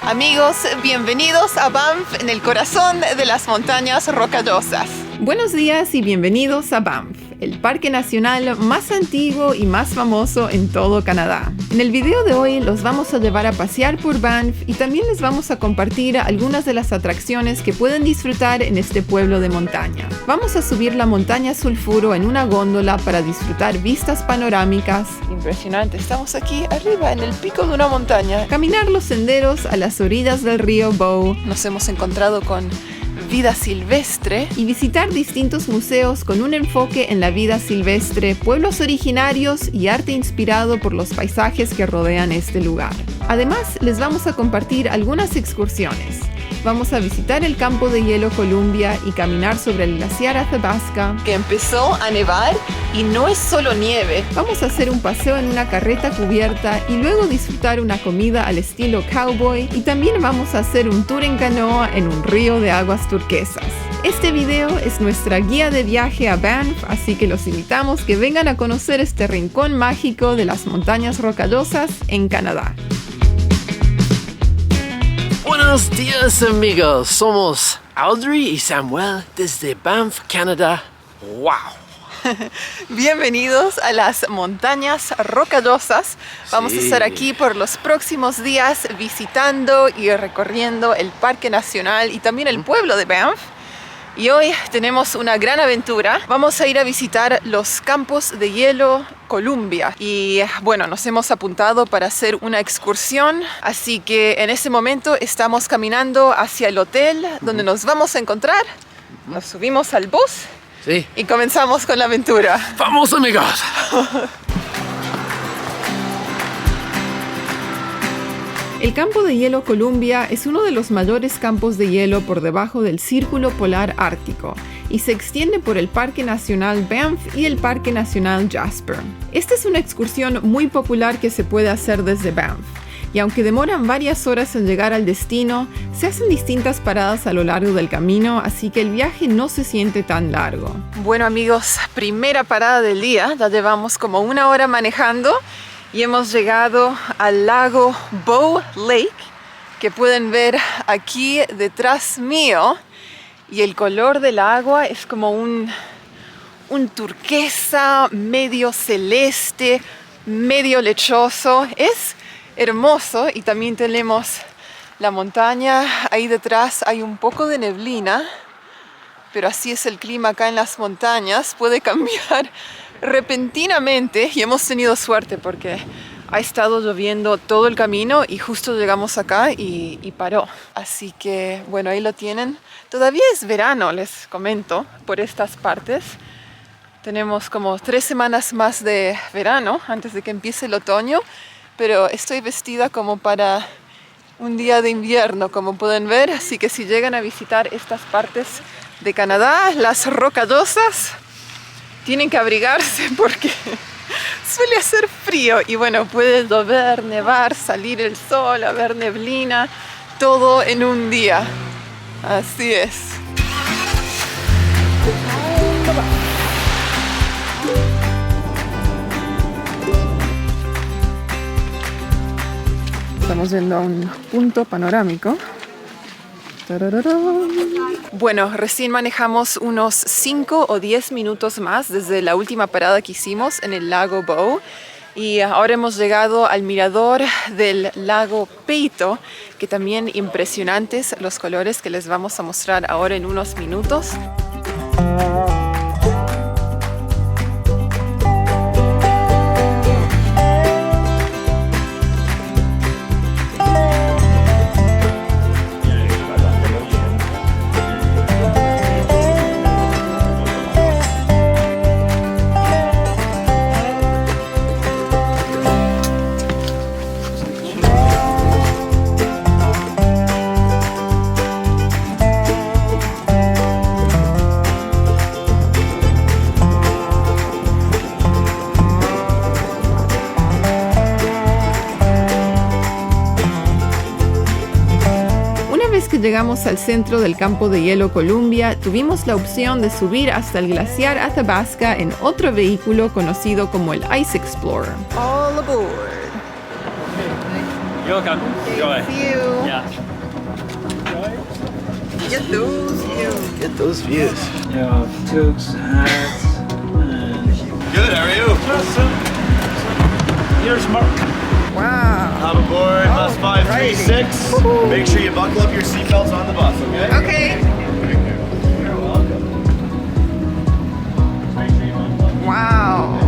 Amigos, bienvenidos a Banff, en el corazón de las montañas rocallosas. Buenos días y bienvenidos a Banff, el parque nacional más antiguo y más famoso en todo Canadá. En el video de hoy los vamos a llevar a pasear por Banff y también les vamos a compartir algunas de las atracciones que pueden disfrutar en este pueblo de montaña. Vamos a subir la montaña Sulfuro en una góndola para disfrutar vistas panorámicas. Impresionante, estamos aquí arriba en el pico de una montaña. Caminar los senderos a las orillas del río Bow. Nos hemos encontrado con vida silvestre y visitar distintos museos con un enfoque en la vida silvestre, pueblos originarios y arte inspirado por los paisajes que rodean este lugar. Además, les vamos a compartir algunas excursiones. Vamos a visitar el campo de hielo Columbia y caminar sobre el glaciar Athabasca, que empezó a nevar y no es solo nieve. Vamos a hacer un paseo en una carreta cubierta y luego disfrutar una comida al estilo cowboy, y también vamos a hacer un tour en canoa en un río de aguas turquesas. Este video es nuestra guía de viaje a Banff, así que los invitamos que vengan a conocer este rincón mágico de las montañas rocallosas en Canadá. Buenos días, amigos. Somos Audrey y Samuel desde Banff, Canadá. ¡Wow! Bienvenidos a las montañas rocallosas. Vamos a estar aquí por los próximos días visitando y recorriendo el Parque Nacional y también el pueblo de Banff. Y hoy tenemos una gran aventura. Vamos a ir a visitar los campos de hielo Columbia. Y bueno, nos hemos apuntado para hacer una excursión. Así que en este momento estamos caminando hacia el hotel donde nos vamos a encontrar. Nos subimos al bus y comenzamos con la aventura. ¡Vamos, amigos! El campo de hielo Columbia es uno de los mayores campos de hielo por debajo del Círculo Polar Ártico y se extiende por el Parque Nacional Banff y el Parque Nacional Jasper. Esta es una excursión muy popular que se puede hacer desde Banff, y aunque demoran varias horas en llegar al destino, se hacen distintas paradas a lo largo del camino, así que el viaje no se siente tan largo. Bueno, amigos, primera parada del día, ya llevamos como 1 hora manejando. Y hemos llegado al lago Bow Lake, que pueden ver aquí detrás mío. Y el color del agua es como un turquesa, medio celeste, medio lechoso. Es hermoso, y también tenemos la montaña. Ahí detrás hay un poco de neblina, pero así es el clima acá en las montañas. Puede cambiar repentinamente y hemos tenido suerte porque ha estado lloviendo todo el camino y justo llegamos acá y paró. Así que bueno, ahí lo tienen. Todavía es verano, les comento, por estas partes. Tenemos como 3 semanas más de verano antes de que empiece el otoño, pero estoy vestida como para un día de invierno, como pueden ver. Así que si llegan a visitar estas partes de Canadá, las rocallosas, tienen que abrigarse porque suele hacer frío y bueno, puede llover, nevar, salir el sol, haber neblina, todo en un día. Así es. Estamos viendo a un punto panorámico. Bueno, recién manejamos unos 5 o 10 minutos más desde la última parada que hicimos en el lago Bow, y ahora hemos llegado al mirador del lago Peito, que también impresionantes los colores que les vamos a mostrar ahora en unos minutos. que llegamos al centro del campo de hielo Columbia, tuvimos la opción de subir hasta el glaciar Athabasca en otro vehículo conocido como el Ice Explorer. All aboard. You're welcome. Enjoy. See you. Yeah. Get those views. Get those views. Yeah, toques, hats, and... Good, how are you? Here's Mark. Wow. Hop aboard, bus 536. Make sure you buckle up your seatbelts on the bus, okay? Okay. Wow.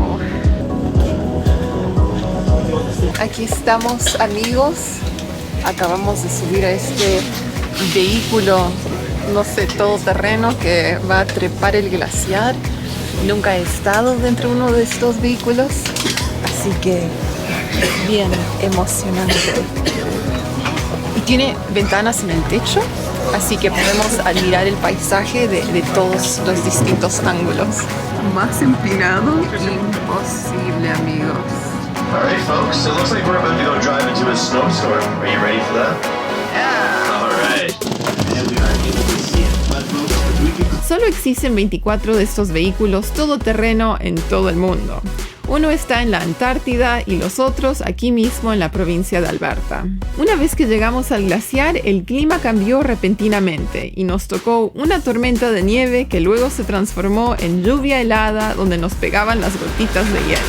Aquí estamos, amigos. Acabamos de subir a este vehículo, no sé, todoterreno que va a trepar el glaciar. Nunca he estado dentro de uno de estos vehículos, así que bien emocionante. Y tiene ventanas en el techo, así que podemos admirar el paisaje de todos los distintos ángulos. Más empinado, imposible, amigos. All right, folks, it looks like we're about to go drive into a snowstorm. Are you ready for that? Yeah. All right. And we are able to see it. But folks, if we can... Solo existen 24 de estos vehículos todoterreno en todo el mundo. Uno está en la Antártida y los otros aquí mismo en la provincia de Alberta. Una vez que llegamos al glaciar, el clima cambió repentinamente y nos tocó una tormenta de nieve que luego se transformó en lluvia helada donde nos pegaban las gotitas de hielo.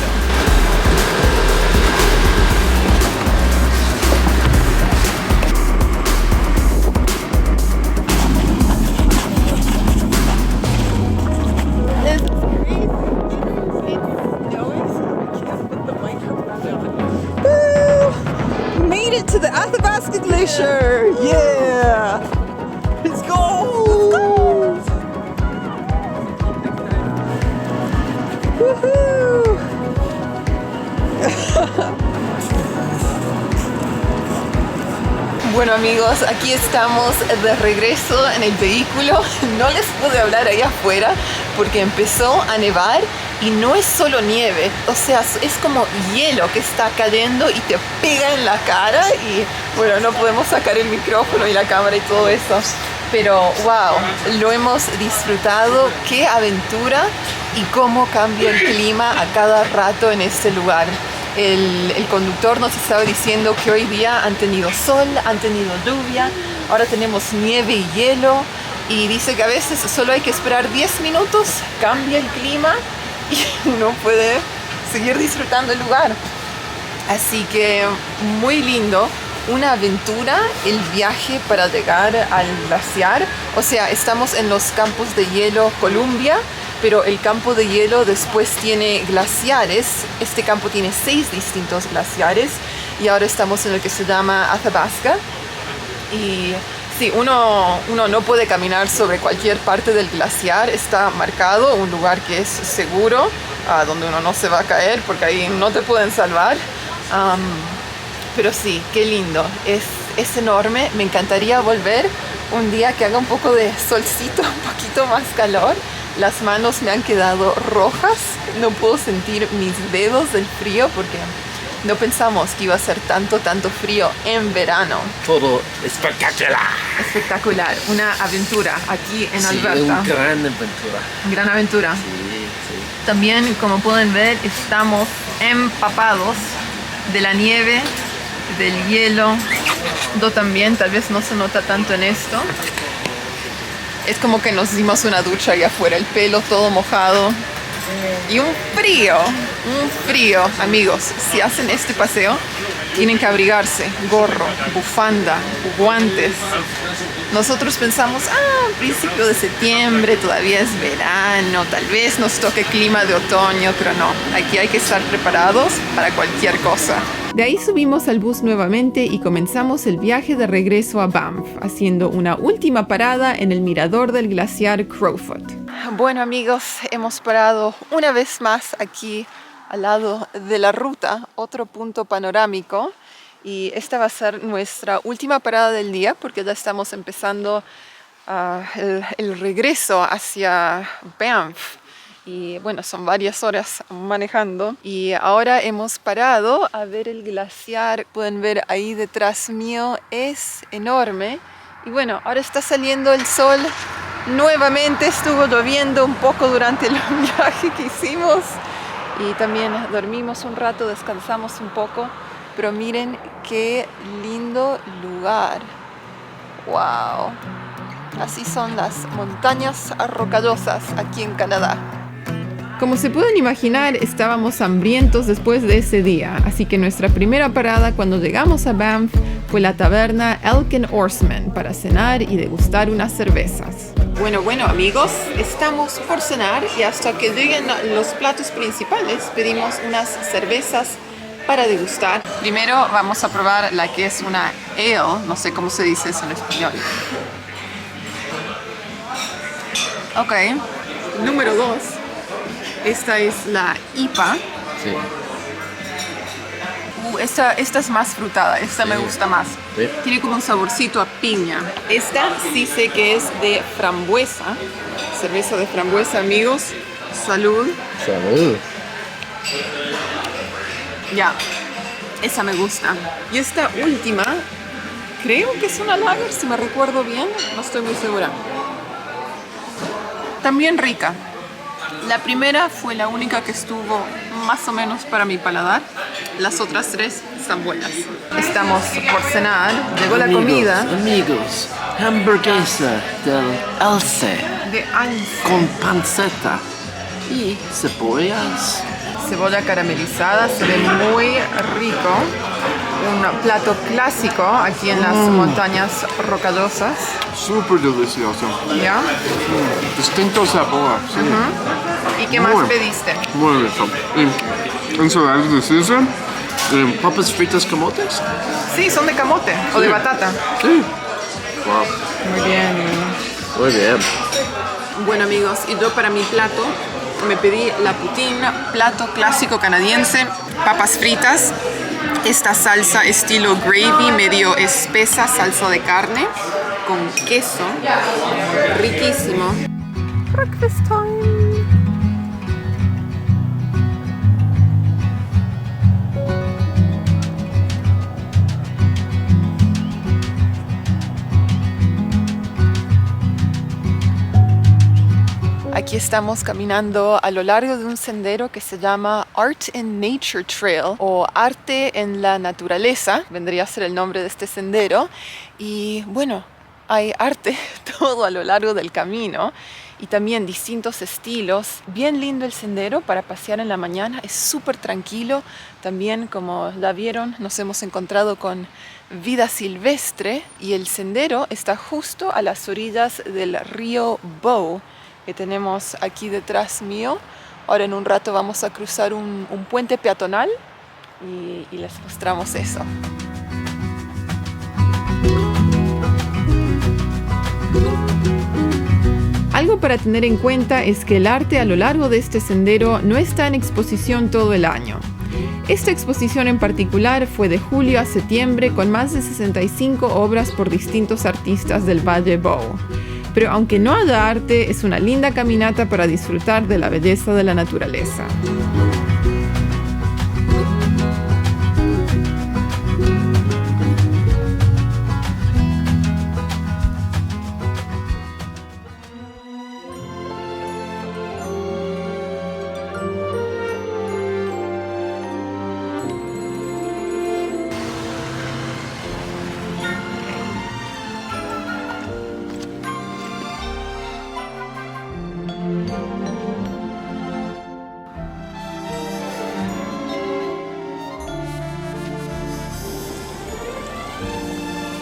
To the Athabasca Glacier! Yeah! Let's go! Woohoo! Bueno, amigos, aquí estamos de regreso en el vehículo. No les pude hablar ahí afuera porque empezó a nevar y no es solo nieve, o sea, es como hielo que está cayendo y te pega en la cara y bueno, no podemos sacar el micrófono y la cámara y todo eso, pero wow, lo hemos disfrutado, qué aventura y cómo cambia el clima a cada rato en este lugar. El conductor nos estaba diciendo que hoy día han tenido sol, han tenido lluvia, ahora tenemos nieve y hielo y dice que a veces solo hay que esperar 10 minutos, cambia el clima y uno puede seguir disfrutando el lugar. Así que muy lindo, una aventura el viaje para llegar al glaciar. O sea, estamos en los campos de hielo Columbia, pero el campo de hielo después tiene glaciares. Este campo tiene 6 distintos glaciares y ahora estamos en el que se llama Athabasca. Y sí, uno no puede caminar sobre cualquier parte del glaciar, está marcado un lugar que es seguro, donde uno no se va a caer porque ahí no te pueden salvar. Pero sí, qué lindo, es enorme, me encantaría volver un día que haga un poco de solcito, un poquito más calor. Las manos me han quedado rojas, no puedo sentir mis dedos del frío porque no pensamos que iba a ser tanto frío en verano. Todo espectacular. Espectacular, una aventura aquí en Sí, Alberta. una gran aventura. Gran aventura. Sí, sí. También, como pueden ver, estamos empapados de la nieve, del hielo. Yo también, tal vez no se nota tanto en esto. Es como que nos dimos una ducha allá afuera, el pelo todo mojado. Y un frío, amigos. Si hacen este paseo, tienen que abrigarse, gorro, bufanda, guantes. Nosotros pensamos, principio de septiembre, todavía es verano, tal vez nos toque clima de otoño, pero no, aquí hay que estar preparados para cualquier cosa. De ahí subimos al bus nuevamente y comenzamos el viaje de regreso a Banff, haciendo una última parada en el mirador del glaciar Crowfoot. Bueno, amigos, hemos parado una vez más aquí al lado de la ruta, otro punto panorámico, y esta va a ser nuestra última parada del día porque ya estamos empezando el regreso hacia Banff. Y bueno, son varias horas manejando y ahora hemos parado a ver el glaciar. Pueden ver ahí detrás mío, es enorme. Y bueno, ahora está saliendo el sol. Nuevamente estuvo lloviendo un poco durante el viaje que hicimos y también dormimos un rato, descansamos un poco pero miren qué lindo lugar. ¡Wow! Así son las montañas rocallosas aquí en Canadá. Como se pueden imaginar, estábamos hambrientos después de ese día, así que nuestra primera parada cuando llegamos a Banff fue la taberna Elk and Oarsman para cenar y degustar unas cervezas. Bueno amigos, estamos por cenar y hasta que lleguen los platos principales pedimos unas cervezas para degustar. Primero vamos a probar la que es una ale, no sé cómo se dice eso en español. Ok, número 2. Esta es la IPA. Sí. Esta es más frutada, esta me gusta más. Sí. Tiene como un saborcito a piña. Esta sí sé que es de frambuesa. Cerveza de frambuesa, amigos. Salud. Salud. Ya, esa me gusta. Y esta última, creo que es una lager, si me recuerdo bien. No estoy muy segura. También rica. La primera fue la única que estuvo más o menos para mi paladar. Las otras 3 están buenas. Estamos por cenar. Llegó la comida. Amigos, hamburguesa del Alce De Alce. con panceta y cebollas. Cebolla caramelizada, se ve muy rico. Un plato clásico aquí en las montañas rocallosas. Súper delicioso. ¿Ya? Distinto sabor. Sí. ¿Y qué más Muy. pediste? Muy rico. Ensaladas de César. Papas fritas camotes. Sí, son de camote o de batata. Sí. Wow. Muy bien. Muy bien. Bueno amigos, y yo para mi plato me pedí la poutine, plato clásico canadiense, papas fritas, esta salsa estilo gravy, medio espesa, salsa de carne, con queso, riquísimo. Breakfast time. Aquí estamos caminando a lo largo de un sendero que se llama Art in Nature Trail o Arte en la Naturaleza, vendría a ser el nombre de este sendero. Y bueno, hay arte todo a lo largo del camino y también distintos estilos. Bien lindo el sendero para pasear en la mañana, es súper tranquilo. También, como la vieron, nos hemos encontrado con vida silvestre y el sendero está justo a las orillas del río Bow, que tenemos aquí detrás mío. Ahora en un rato vamos a cruzar un puente peatonal y les mostramos eso. Algo para tener en cuenta es que el arte a lo largo de este sendero no está en exposición todo el año. Esta exposición en particular fue de julio a septiembre con más de 65 obras por distintos artistas del Valle Bow. Pero aunque no haya arte, es una linda caminata para disfrutar de la belleza de la naturaleza.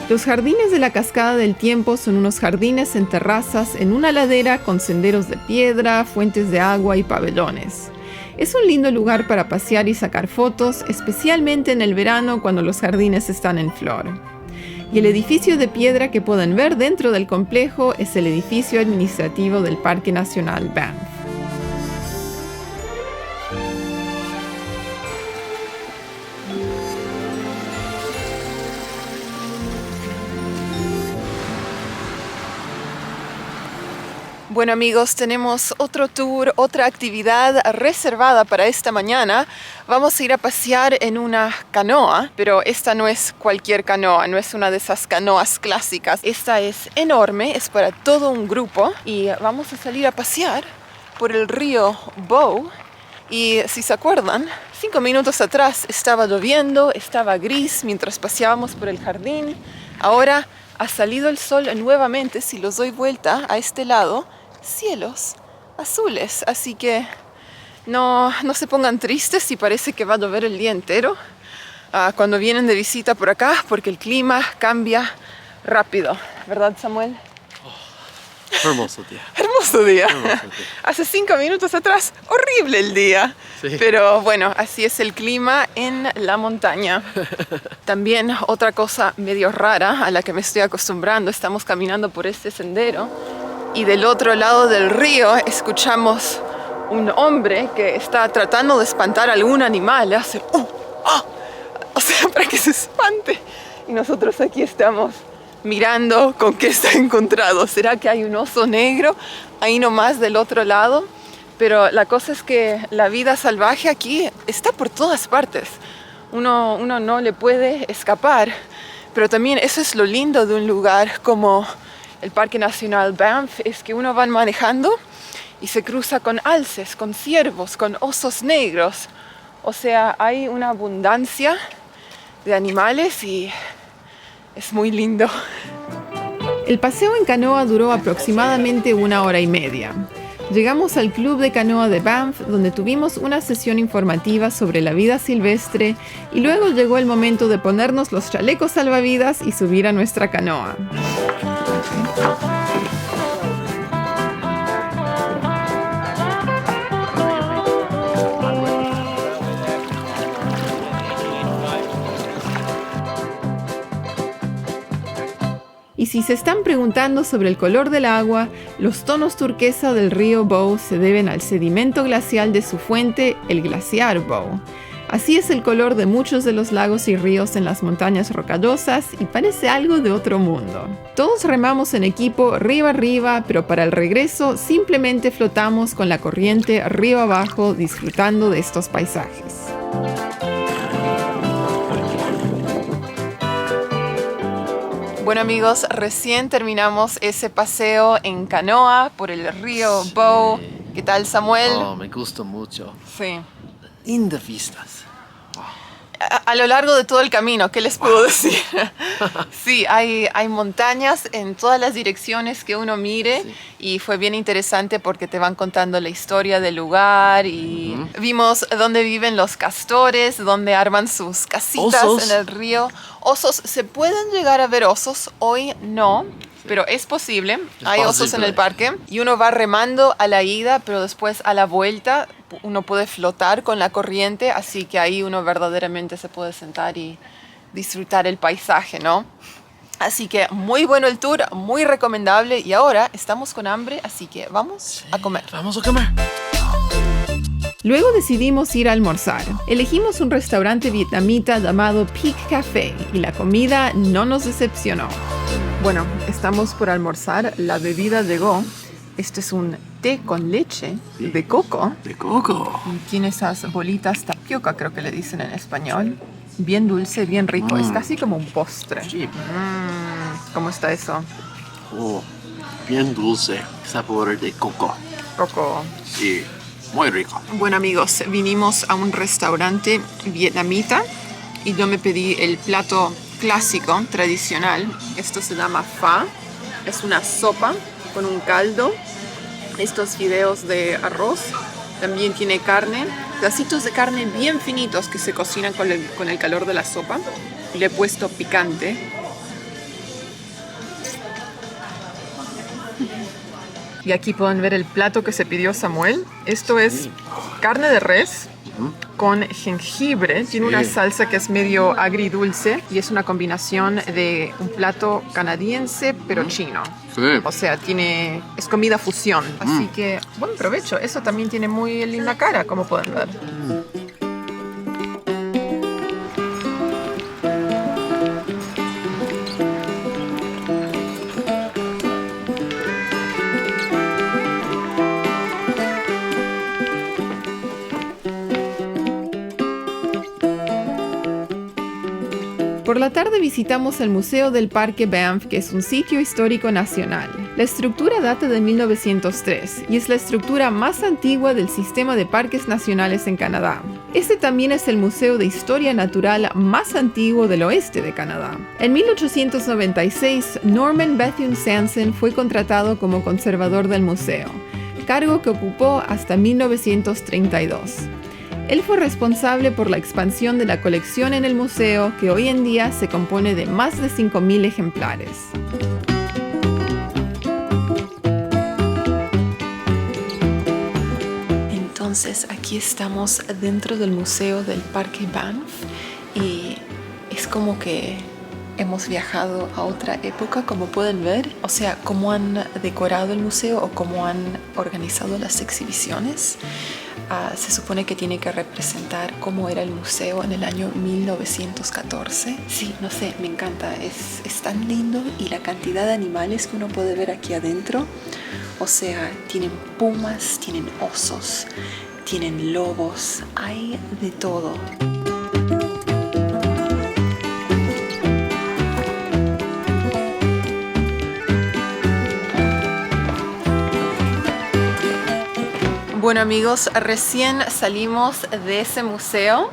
Los jardines de la Cascada del Tiempo son unos jardines en terrazas en una ladera con senderos de piedra, fuentes de agua y pabellones. Es un lindo lugar para pasear y sacar fotos, especialmente en el verano cuando los jardines están en flor. Y el edificio de piedra que pueden ver dentro del complejo es el edificio administrativo del Parque Nacional Banff. Bueno amigos, tenemos otro tour, otra actividad reservada para esta mañana. Vamos a ir a pasear en una canoa, pero esta no es cualquier canoa, no es una de esas canoas clásicas. Esta es enorme, es para todo un grupo y vamos a salir a pasear por el río Bow Y si se acuerdan, 5 minutos atrás estaba lloviendo, estaba gris mientras paseábamos por el jardín. Ahora ha salido el sol nuevamente. Si los doy vuelta a este lado, cielos azules. Así que no se pongan tristes si parece que va a llover el día entero cuando vienen de visita por acá, porque el clima cambia rápido. ¿Verdad, Samuel? Hermoso día. Hermoso día. Hermoso día. Hace 5 minutos atrás, horrible el día. Sí. Pero bueno, así es el clima en la montaña. También otra cosa medio rara a la que me estoy acostumbrando. Estamos caminando por este sendero y del otro lado del río escuchamos un hombre que está tratando de espantar a algún animal. Le hace o sea, para que se espante. Y nosotros aquí estamos mirando con qué está encontrado. ¿Será que hay un oso negro ahí nomás del otro lado? Pero la cosa es que la vida salvaje aquí está por todas partes. Uno no le puede escapar. Pero también eso es lo lindo de un lugar como el Parque Nacional Banff, es que uno va manejando y se cruza con alces, con ciervos, con osos negros. O sea, hay una abundancia de animales y es muy lindo. El paseo en canoa duró aproximadamente 1 hora y media. Llegamos al Club de Canoa de Banff, donde tuvimos una sesión informativa sobre la vida silvestre y luego llegó el momento de ponernos los chalecos salvavidas y subir a nuestra canoa. Y si se están preguntando sobre el color del agua, los tonos turquesa del río Bow se deben al sedimento glacial de su fuente, el glaciar Bow. Así es el color de muchos de los lagos y ríos en las montañas rocallosas y parece algo de otro mundo. Todos remamos en equipo río arriba, pero para el regreso simplemente flotamos con la corriente río abajo disfrutando de estos paisajes. Bueno amigos, recién terminamos ese paseo en canoa por el río Bow. ¿Qué tal, Samuel? Oh, me gusta mucho. Sí. Lindas vistas. A lo largo de todo el camino, ¿qué les puedo decir? Sí, hay montañas en todas las direcciones que uno mire, Sí. y fue bien interesante porque te van contando la historia del lugar y vimos dónde viven los castores, dónde arman sus casitas Osos. en el río. Osos, se pueden llegar a ver osos, hoy no. Pero es posible, hay osos en el parque y uno va remando a la ida, pero después a la vuelta uno puede flotar con la corriente, así que ahí uno verdaderamente se puede sentar y disfrutar el paisaje, ¿no? Así que muy bueno el tour, muy recomendable, y ahora estamos con hambre, así que vamos a comer. Vamos a comer. Luego decidimos ir a almorzar. Elegimos un restaurante vietnamita llamado Peak Café y la comida no nos decepcionó. Bueno, estamos por almorzar, la bebida llegó. Este es un té con leche de coco. De coco. Tiene esas bolitas tapioca, creo que le dicen en español. Bien dulce, bien rico. Es casi como un postre. Sí. ¿Cómo está eso? Oh, bien dulce. Sabor de coco. Coco. Sí, muy rico. Bueno amigos, vinimos a un restaurante vietnamita y yo me pedí el plato clásico, tradicional. Esto se llama pho. Es una sopa con un caldo. Estos fideos de arroz. También tiene carne, pedacitos de carne bien finitos que se cocinan con el calor de la sopa. Le he puesto picante. Y aquí pueden ver el plato que se pidió Samuel. Esto es carne de res con jengibre. Tiene una salsa que es medio agridulce y es una combinación de un plato canadiense pero chino. Sí. O sea, es comida fusión. Así que buen provecho. Eso también tiene muy linda cara, como pueden ver. Por la tarde visitamos el Museo del Parque Banff, que es un sitio histórico nacional. La estructura data de 1903 y es la estructura más antigua del sistema de parques nacionales en Canadá. Este también es el museo de historia natural más antiguo del oeste de Canadá. En 1896, Norman Bethune Sanson fue contratado como conservador del museo, cargo que ocupó hasta 1932. Él fue responsable por la expansión de la colección en el museo, que hoy en día se compone de más de 5,000 ejemplares. Entonces aquí estamos dentro del Museo del Parque Banff y es como que hemos viajado a otra época, como pueden ver. O sea, cómo han decorado el museo o cómo han organizado las exhibiciones. Se supone que tiene que representar cómo era el museo en el año 1914. Sí, no sé, me encanta. Es tan lindo y la cantidad de animales que uno puede ver aquí adentro. O sea, tienen pumas, tienen osos, tienen lobos, hay de todo. Bueno amigos, recién salimos de ese museo.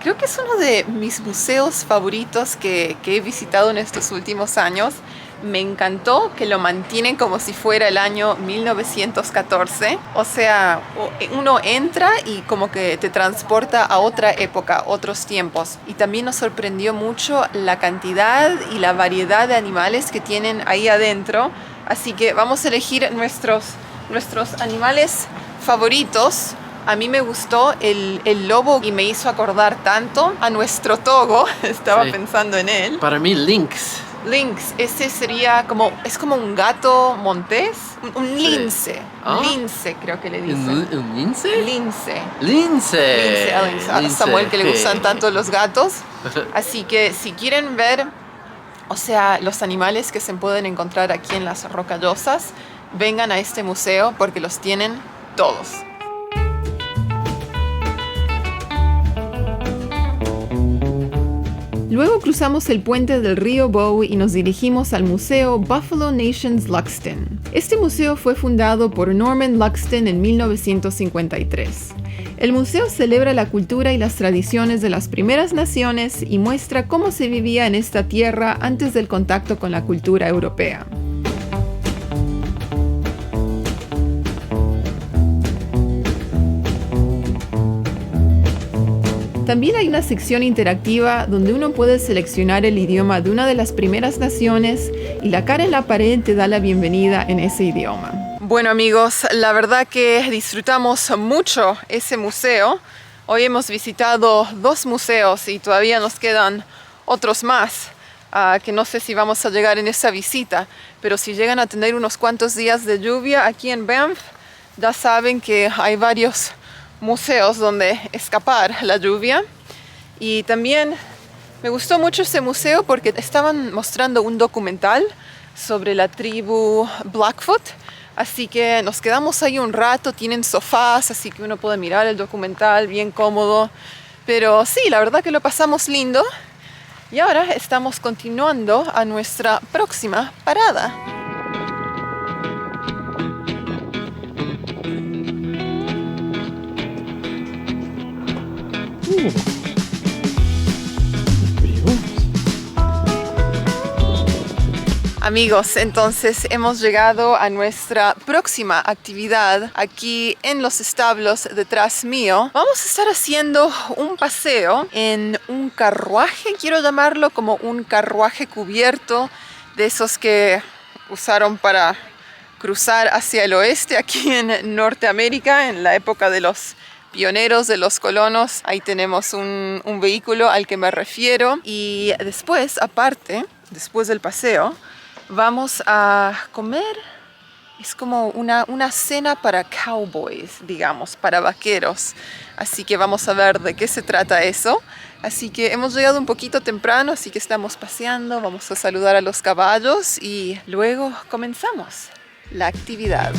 Creo que es uno de mis museos favoritos que he visitado en estos últimos años. Me encantó que lo mantienen como si fuera el año 1914. O sea, uno entra y como que te transporta a otra época, otros tiempos. Y también nos sorprendió mucho la cantidad y la variedad de animales que tienen ahí adentro. Así que vamos a elegir nuestros animales favoritos. A mí me gustó el lobo y me hizo acordar tanto a nuestro Togo. Estaba pensando en él. Para mí, Lynx. Lynx, ese sería como, es como un gato montés, un lince. ¿Ah? Lince creo que le dicen. ¿Un lince? Lince. Lince. A Samuel que le gustan tanto los gatos. Así que si quieren ver, o sea, los animales que se pueden encontrar aquí en las Rocallosas, vengan a este museo porque los tienen todos. Luego cruzamos el puente del río Bow y nos dirigimos al Museo Buffalo Nations Luxton. Este museo fue fundado por Norman Luxton en 1953. El museo celebra la cultura y las tradiciones de las primeras naciones y muestra cómo se vivía en esta tierra antes del contacto con la cultura europea. También hay una sección interactiva donde uno puede seleccionar el idioma de una de las primeras naciones y la cara en la pared te da la bienvenida en ese idioma. Bueno amigos, la verdad que disfrutamos mucho ese museo. Hoy hemos visitado 2 museos y todavía nos quedan otros más, que no sé si vamos a llegar en esa visita, pero si llegan a tener unos cuantos días de lluvia aquí en Banff, ya saben que hay varios museos donde escapar la lluvia. Y también me gustó mucho ese museo porque estaban mostrando un documental sobre la tribu Blackfoot, así que nos quedamos ahí un rato. Tienen sofás, así que uno puede mirar el documental bien cómodo, pero sí, la verdad que lo pasamos lindo. Y ahora estamos continuando a nuestra próxima parada. Amigos, entonces hemos llegado a nuestra próxima actividad aquí en los establos detrás mío. Vamos a estar haciendo un paseo en un carruaje, quiero llamarlo, como un carruaje cubierto, de esos que usaron para cruzar hacia el oeste aquí en Norteamérica en la época de los pioneros, de los colonos. Ahí tenemos un vehículo al que me refiero. Y después, aparte, después del paseo, vamos a comer. Es como una cena para cowboys, digamos, para vaqueros. Así que vamos a ver de qué se trata eso. Así que hemos llegado un poquito temprano, así que estamos paseando. Vamos a saludar a los caballos y luego comenzamos la actividad.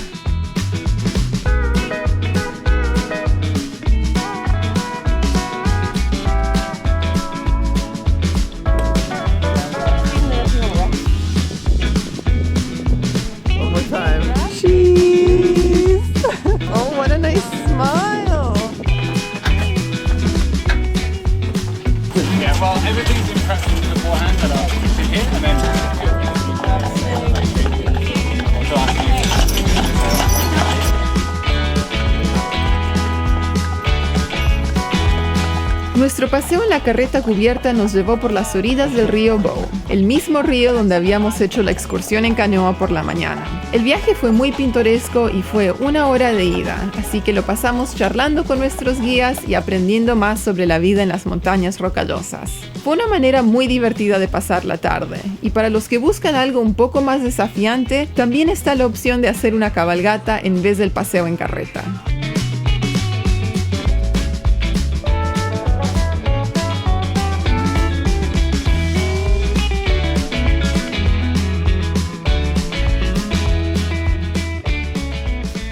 Nuestro paseo en la carreta cubierta nos llevó por las orillas del río Bow, el mismo río donde habíamos hecho la excursión en canoa por la mañana. El viaje fue muy pintoresco y fue 1 hora de ida, así que lo pasamos charlando con nuestros guías y aprendiendo más sobre la vida en las montañas rocallosas. Fue una manera muy divertida de pasar la tarde, y para los que buscan algo un poco más desafiante, también está la opción de hacer una cabalgata en vez del paseo en carreta.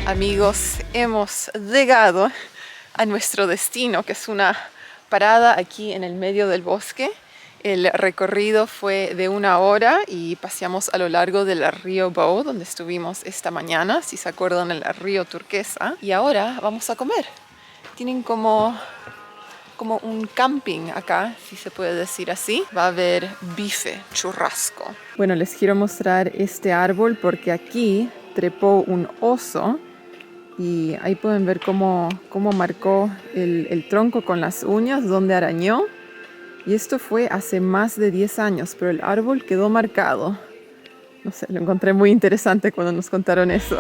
Amigos, hemos llegado a nuestro destino, que es una parada aquí en el medio del bosque. El recorrido fue de 1 hora y paseamos a lo largo del río Bow, donde estuvimos esta mañana, si se acuerdan, el río turquesa. Y ahora vamos a comer. Tienen como un camping acá, si se puede decir así. Va a haber bife, churrasco. Bueno, les quiero mostrar este árbol porque aquí trepó un oso. Y ahí pueden ver cómo marcó el tronco con las uñas, donde arañó. Y esto fue hace más de 10 años, pero el árbol quedó marcado. No sé, lo encontré muy interesante cuando nos contaron eso.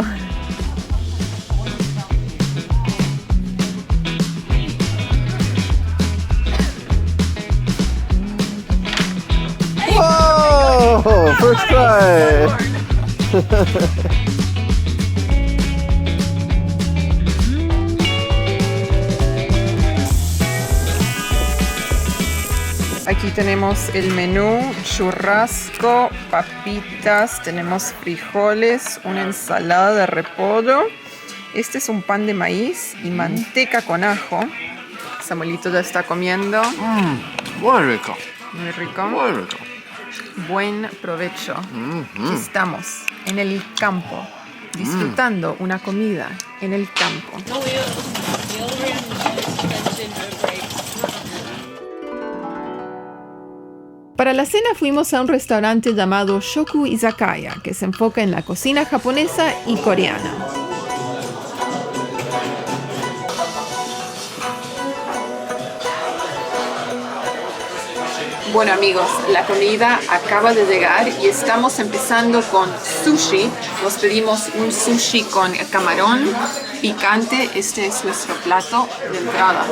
Oh, first try. Aquí tenemos el menú: churrasco, papitas, tenemos frijoles, una ensalada de repollo. Este es un pan de maíz y manteca con ajo. Samuelito ya está comiendo. Muy rico. Muy rico. Muy rico. Buen provecho. Aquí estamos en el campo, disfrutando una comida en el campo. Para la cena fuimos a un restaurante llamado Shoku Izakaya, que se enfoca en la cocina japonesa y coreana. Bueno amigos, la comida acaba de llegar y estamos empezando con sushi. Nos pedimos un sushi con camarón picante. Este es nuestro plato de entrada.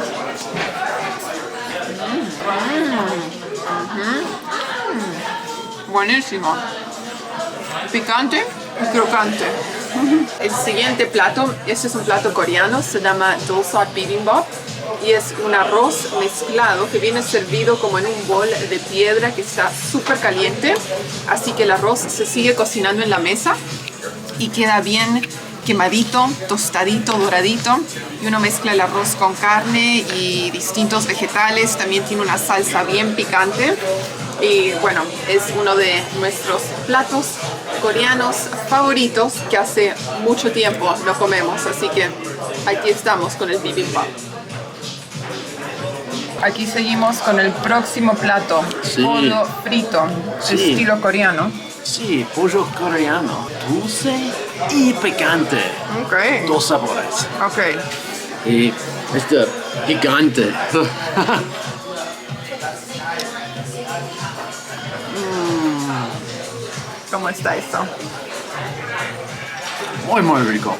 Buenísimo. Picante y crocante. El siguiente plato, este es un plato coreano, se llama Dolsot Bibimbap. Y es un arroz mezclado que viene servido como en un bol de piedra que está súper caliente. Así que el arroz se sigue cocinando en la mesa y queda bien quemadito, tostadito, doradito. Y uno mezcla el arroz con carne y distintos vegetales. También tiene una salsa bien picante. Y bueno, es uno de nuestros platos coreanos favoritos que hace mucho tiempo no comemos. Así que aquí estamos con el bibimbap. Aquí seguimos con el próximo plato, Sí. pollo frito, Sí. estilo coreano. Sí, pollo coreano, dulce y picante. Ok. 2 sabores. Ok. Y este gigante. ¿Cómo está eso? Muy, muy rico.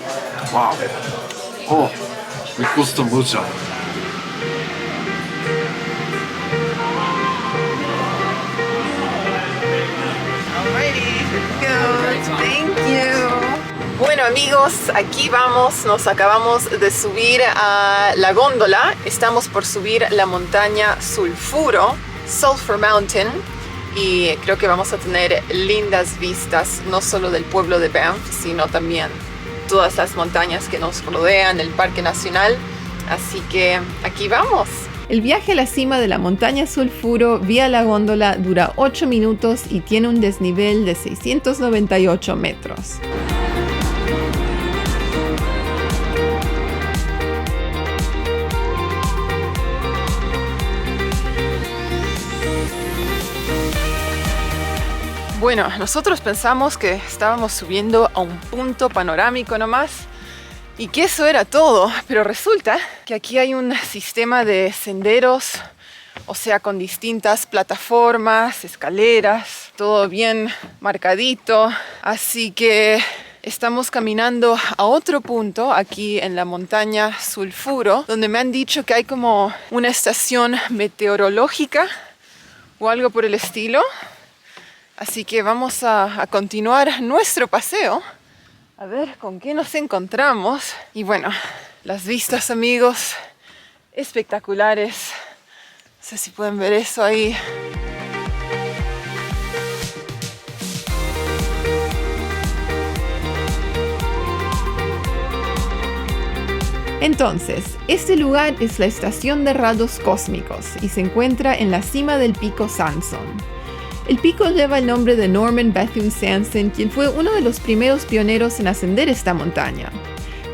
Wow. Oh, me gusta mucho. Thank you. Bueno amigos, aquí vamos, nos acabamos de subir a la góndola. Estamos por subir la montaña Sulfuro, Sulphur Mountain, y creo que vamos a tener lindas vistas, no solo del pueblo de Banff, sino también todas las montañas que nos rodean, el Parque Nacional. Así que aquí vamos. El viaje a la cima de la montaña Sulfuro vía la góndola dura 8 minutos y tiene un desnivel de 698 metros. Bueno, nosotros pensamos que estábamos subiendo a un punto panorámico nomás y que eso era todo, pero resulta que aquí hay un sistema de senderos o sea, con distintas plataformas, escaleras, todo bien marcadito. Así que estamos caminando a otro punto aquí en la montaña Sulfuro, donde me han dicho que hay como una estación meteorológica o algo por el estilo. Así que vamos a continuar nuestro paseo, a ver con qué nos encontramos. Y bueno, las vistas, amigos, espectaculares. No sé si pueden ver eso ahí. Entonces, este lugar es la estación de rayos cósmicos y se encuentra en la cima del pico Sanson. El pico lleva el nombre de Norman Bethune Sanson, quien fue uno de los primeros pioneros en ascender esta montaña.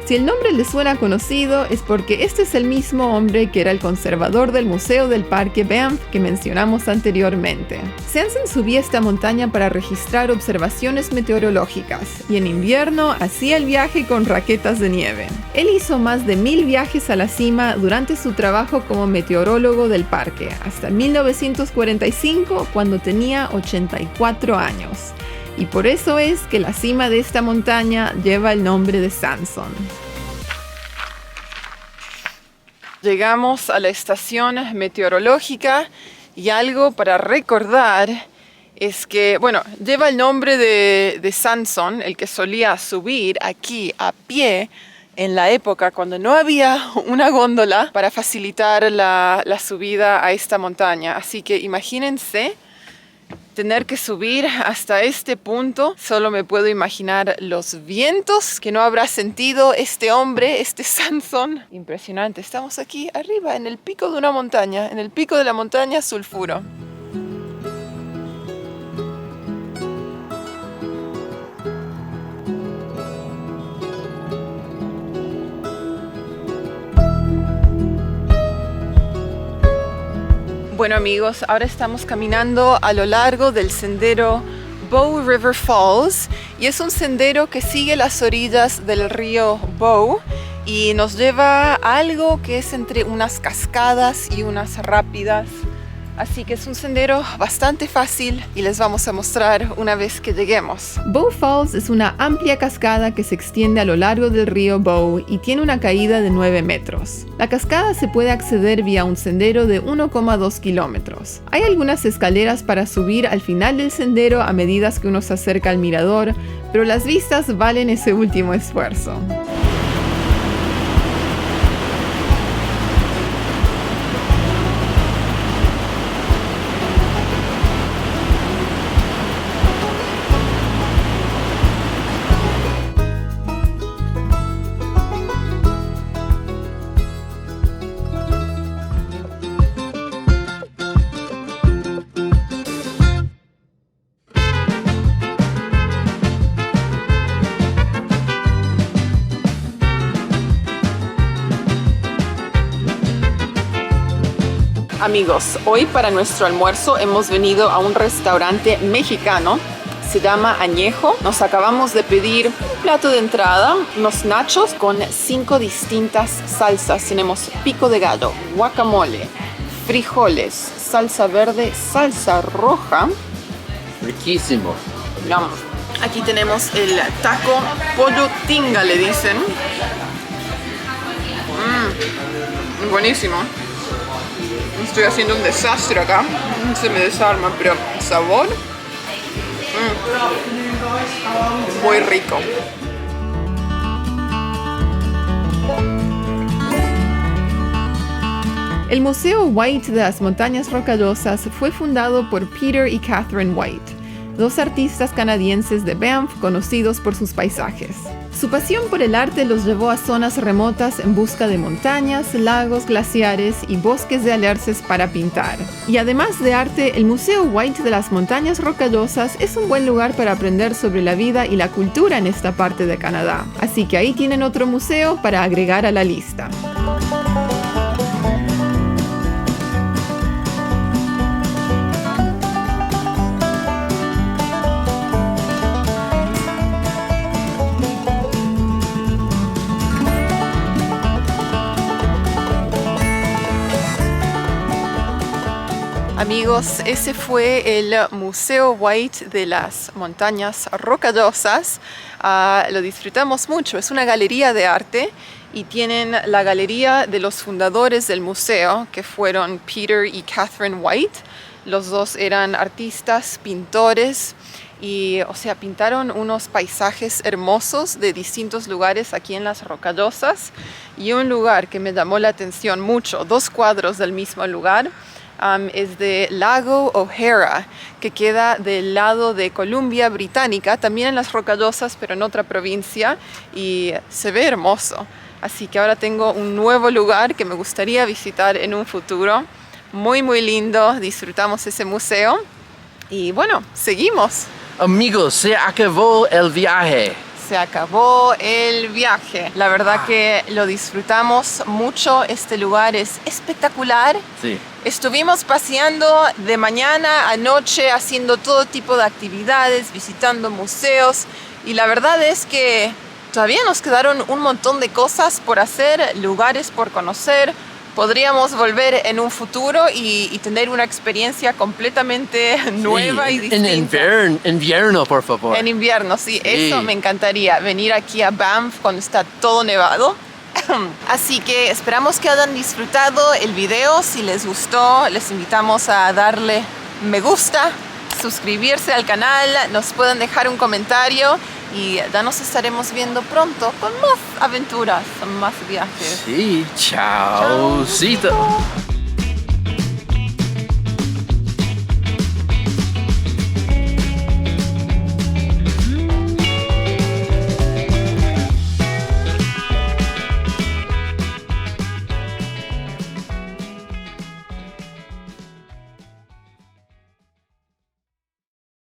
Si el nombre le suena conocido es porque este es el mismo hombre que era el conservador del Museo del Parque Banff que mencionamos anteriormente. Sanson subía esta montaña para registrar observaciones meteorológicas y en invierno hacía el viaje con raquetas de nieve. Él hizo más de 1000 viajes a la cima durante su trabajo como meteorólogo del parque, hasta 1945, cuando tenía 84 años. Y por eso es que la cima de esta montaña lleva el nombre de Sanson. Llegamos a la estación meteorológica y algo para recordar es que, bueno, lleva el nombre de Sanson, el que solía subir aquí a pie en la época cuando no había una góndola para facilitar la subida a esta montaña. Así que imagínense tener que subir hasta este punto. Solo me puedo imaginar los vientos que no habrá sentido este hombre, este Sanson. Impresionante. Estamos aquí arriba, en el pico de una montaña, en el pico de la montaña Sulfuro. Bueno, amigos, ahora estamos caminando a lo largo del sendero Bow River Falls y es un sendero que sigue las orillas del río Bow y nos lleva a algo que es entre unas cascadas y unas rápidas. Así que es un sendero bastante fácil y les vamos a mostrar una vez que lleguemos. Bow Falls es una amplia cascada que se extiende a lo largo del río Bow y tiene una caída de 9 metros. La cascada se puede acceder vía un sendero de 1,2 kilómetros. Hay algunas escaleras para subir al final del sendero a medida que uno se acerca al mirador, pero las vistas valen ese último esfuerzo. Amigos, hoy para nuestro almuerzo hemos venido a un restaurante mexicano. Se llama Añejo. Nos acabamos de pedir un plato de entrada, unos nachos con 5 distintas salsas. Tenemos pico de gallo, guacamole, frijoles, salsa verde, salsa roja. Riquísimo. Yum. Aquí tenemos el taco pollo tinga, le dicen. Buenísimo. Estoy haciendo un desastre acá. Se me desarma, pero el sabor muy rico. El Museo White de las Montañas Rocallosas fue fundado por Peter y Catherine White, 2 artistas canadienses de Banff conocidos por sus paisajes. Su pasión por el arte los llevó a zonas remotas en busca de montañas, lagos, glaciares y bosques de alerces para pintar. Y además de arte, el Museo White de las Montañas Rocallosas es un buen lugar para aprender sobre la vida y la cultura en esta parte de Canadá. Así que ahí tienen otro museo para agregar a la lista. amigos, ese fue el Museo White de las Montañas Rocallosas. Lo disfrutamos mucho, es una galería de arte y tienen la galería de los fundadores del museo, que fueron Peter y Catherine White. Los dos eran artistas, pintores y, pintaron unos paisajes hermosos de distintos lugares aquí en las Rocallosas. Y un lugar que me llamó la atención mucho, 2 cuadros del mismo lugar, es de Lago O'Hara, que queda del lado de Columbia Británica, también en las Rocallosas, pero en otra provincia, y se ve hermoso. Así que ahora tengo un nuevo lugar que me gustaría visitar en un futuro. Muy, muy lindo, disfrutamos ese museo. Y bueno, seguimos. Amigos, se acabó el viaje. Se acabó el viaje. La verdad que lo disfrutamos mucho. Este lugar es espectacular. Sí. Estuvimos paseando de mañana a noche, haciendo todo tipo de actividades, visitando museos. Y la verdad es que todavía nos quedaron un montón de cosas por hacer, lugares por conocer. Podríamos volver en un futuro y tener una experiencia completamente nueva y distinta. En invierno, por favor. En invierno, sí, eso me encantaría, venir aquí a Banff cuando está todo nevado. Así que esperamos que hayan disfrutado el video. Si les gustó, les invitamos a darle me gusta, suscribirse al canal, nos pueden dejar un comentario y ya nos estaremos viendo pronto con más aventuras, más viajes. Sí, chao.